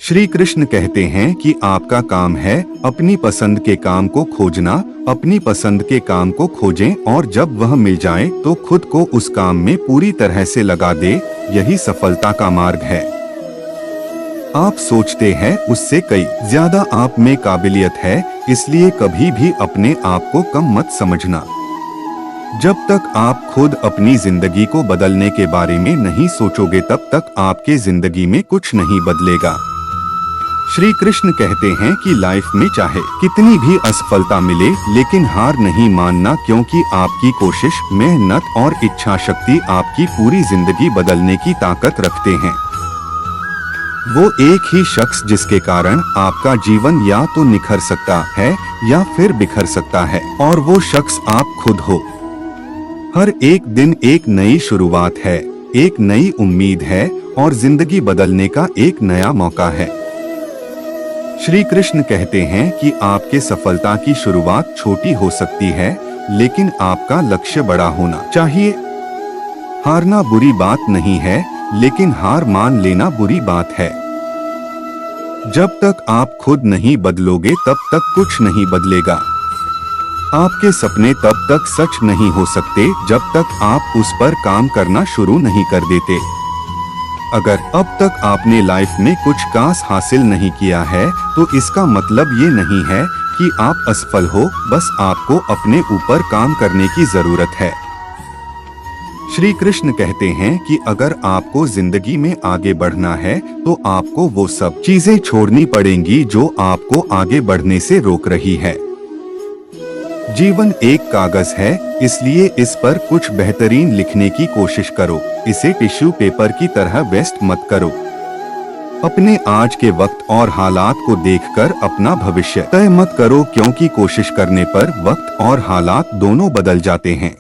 श्री कृष्ण कहते हैं कि आपका काम है अपनी पसंद के काम को खोजना, अपनी पसंद के काम को खोजें और जब वह मिल जाए तो खुद को उस काम में पूरी तरह से लगा दे। यही सफलता का मार्ग है। आप सोचते हैं उससे कई ज्यादा आप में काबिलियत है, इसलिए कभी भी अपने आप को कम मत समझना। जब तक आप खुद अपनी जिंदगी को बदलने के बारे में नहीं सोचोगे तब तक आपके जिंदगी में कुछ नहीं बदलेगा। श्री कृष्ण कहते हैं कि लाइफ में चाहे कितनी भी असफलता मिले लेकिन हार नहीं मानना, क्योंकि आपकी कोशिश, मेहनत और इच्छा शक्ति आपकी पूरी जिंदगी बदलने की ताकत रखते हैं। वो एक ही शख्स जिसके कारण आपका जीवन या तो निखर सकता है या फिर बिखर सकता है, और वो शख्स आप खुद हो। हर एक दिन एक नई शुरुआत है, एक नई उम्मीद है और जिंदगी बदलने का एक नया मौका है। श्री कृष्ण कहते हैं कि आपके सफलता की शुरुआत छोटी हो सकती है, लेकिन आपका लक्ष्य बड़ा होना चाहिए। हारना बुरी बात नहीं है, लेकिन हार मान लेना बुरी बात है। जब तक आप खुद नहीं बदलोगे तब तक कुछ नहीं बदलेगा। आपके सपने तब तक सच नहीं हो सकते जब तक आप उस पर काम करना शुरू नहीं कर देते। अगर अब तक आपने लाइफ में कुछ खास हासिल नहीं किया है तो इसका मतलब ये नहीं है कि आप असफल हो, बस आपको अपने ऊपर काम करने की जरूरत है। श्री कृष्ण कहते हैं कि अगर आपको जिंदगी में आगे बढ़ना है तो आपको वो सब चीजें छोड़नी पड़ेंगी जो आपको आगे बढ़ने से रोक रही है। जीवन एक कागज है, इसलिए इस पर कुछ बेहतरीन लिखने की कोशिश करो। इसे टिश्यू पेपर की तरह वेस्ट मत करो। अपने आज के वक्त और हालात को देखकर अपना भविष्य तय मत करो, क्योंकि कोशिश करने पर वक्त और हालात दोनों बदल जाते हैं।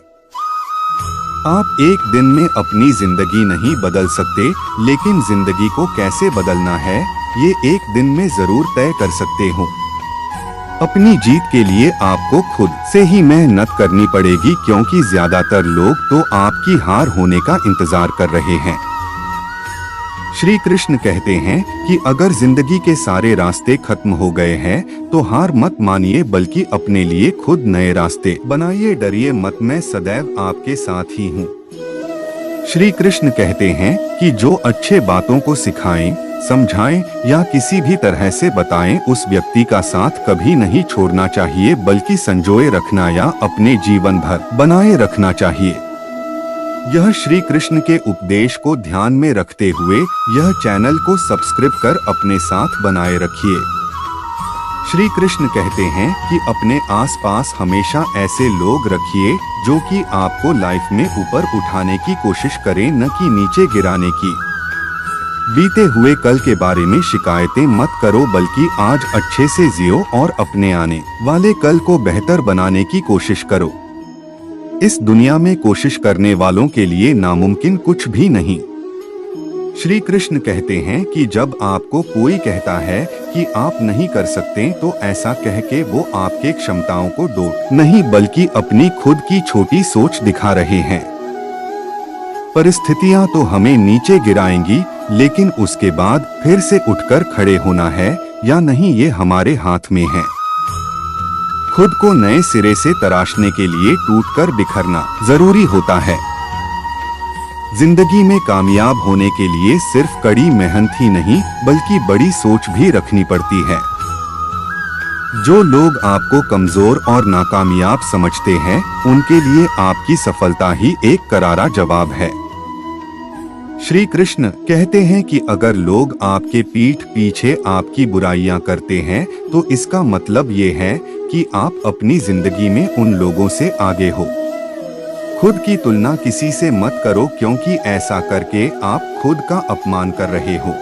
आप एक दिन में अपनी जिंदगी नहीं बदल सकते, लेकिन जिंदगी को कैसे बदलना है ये एक दिन में जरूर तय कर सकते हो। अपनी जीत के लिए आपको खुद से ही मेहनत करनी पड़ेगी, क्योंकि ज्यादातर लोग तो आपकी हार होने का इंतजार कर रहे हैं। श्री कृष्ण कहते हैं कि अगर जिंदगी के सारे रास्ते खत्म हो गए हैं तो हार मत मानिए, बल्कि अपने लिए खुद नए रास्ते बनाइए। डरिए मत, मैं सदैव आपके साथ ही हूँ। श्री कृष्ण कहते हैं कि जो अच्छे बातों को सिखाएं, समझाएं या किसी भी तरह से बताएं, उस व्यक्ति का साथ कभी नहीं छोड़ना चाहिए, बल्कि संजोए रखना या अपने जीवन भर बनाए रखना चाहिए। यह श्री कृष्ण के उपदेश को ध्यान में रखते हुए यह चैनल को सब्सक्राइब कर अपने साथ बनाए रखिए। श्री कृष्ण कहते हैं कि अपने आसपास हमेशा ऐसे लोग रखिए जो कि आपको लाइफ में ऊपर उठाने की कोशिश करें, न कि नीचे गिराने की। बीते हुए कल के बारे में शिकायतें मत करो, बल्कि आज अच्छे से जियो और अपने आने वाले कल को बेहतर बनाने की कोशिश करो। इस दुनिया में कोशिश करने वालों के लिए नामुमकिन कुछ भी नहीं। श्री कृष्ण कहते हैं कि जब आपको कोई कहता है कि आप नहीं कर सकते, तो ऐसा कह के वो आपके क्षमताओं को डोट नहीं, बल्कि अपनी खुद की छोटी सोच दिखा रहे हैं। परिस्थितियां तो हमें नीचे गिराएंगी, लेकिन उसके बाद फिर से उठकर खड़े होना है या नहीं, ये हमारे हाथ में है। खुद को नए सिरे से तराशने के लिए टूटकर बिखरना जरूरी होता है। जिंदगी में कामयाब होने के लिए सिर्फ कड़ी मेहनत ही नहीं, बल्कि बड़ी सोच भी रखनी पड़ती है। जो लोग आपको कमजोर और नाकामयाब समझते हैं, उनके लिए आपकी सफलता ही एक करारा जवाब है। श्री कृष्ण कहते हैं कि अगर लोग आपके पीठ पीछे आपकी बुराइयां करते हैं, तो इसका मतलब ये है कि आप अपनी जिंदगी में उन लोगों से आगे हो। खुद की तुलना किसी से मत करो, क्योंकि ऐसा करके आप खुद का अपमान कर रहे हो।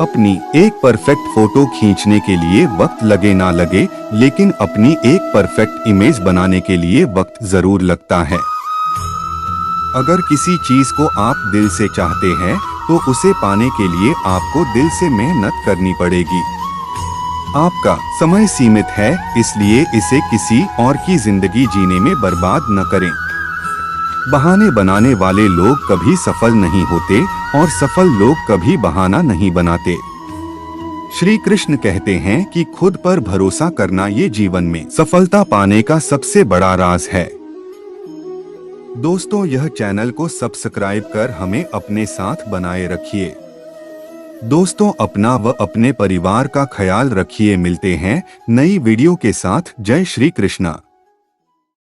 अपनी एक परफेक्ट फोटो खींचने के लिए वक्त लगे ना लगे, लेकिन अपनी एक परफेक्ट इमेज बनाने के लिए वक्त जरूर लगता है। अगर किसी चीज को आप दिल से चाहते हैं तो उसे पाने के लिए आपको दिल से मेहनत करनी पड़ेगी। आपका समय सीमित है, इसलिए इसे किसी और की जिंदगी जीने में बर्बाद न करें। बहाने बनाने वाले लोग कभी सफल नहीं होते और सफल लोग कभी बहाना नहीं बनाते। श्री कृष्ण कहते हैं कि खुद पर भरोसा करना ये जीवन में सफलता पाने का सबसे बड़ा राज है। दोस्तों, यह चैनल को सब्सक्राइब कर हमें अपने साथ बनाए रखिए। दोस्तों, अपना व अपने परिवार का ख्याल रखिए। मिलते हैं नई वीडियो के साथ। जय श्री कृष्णा।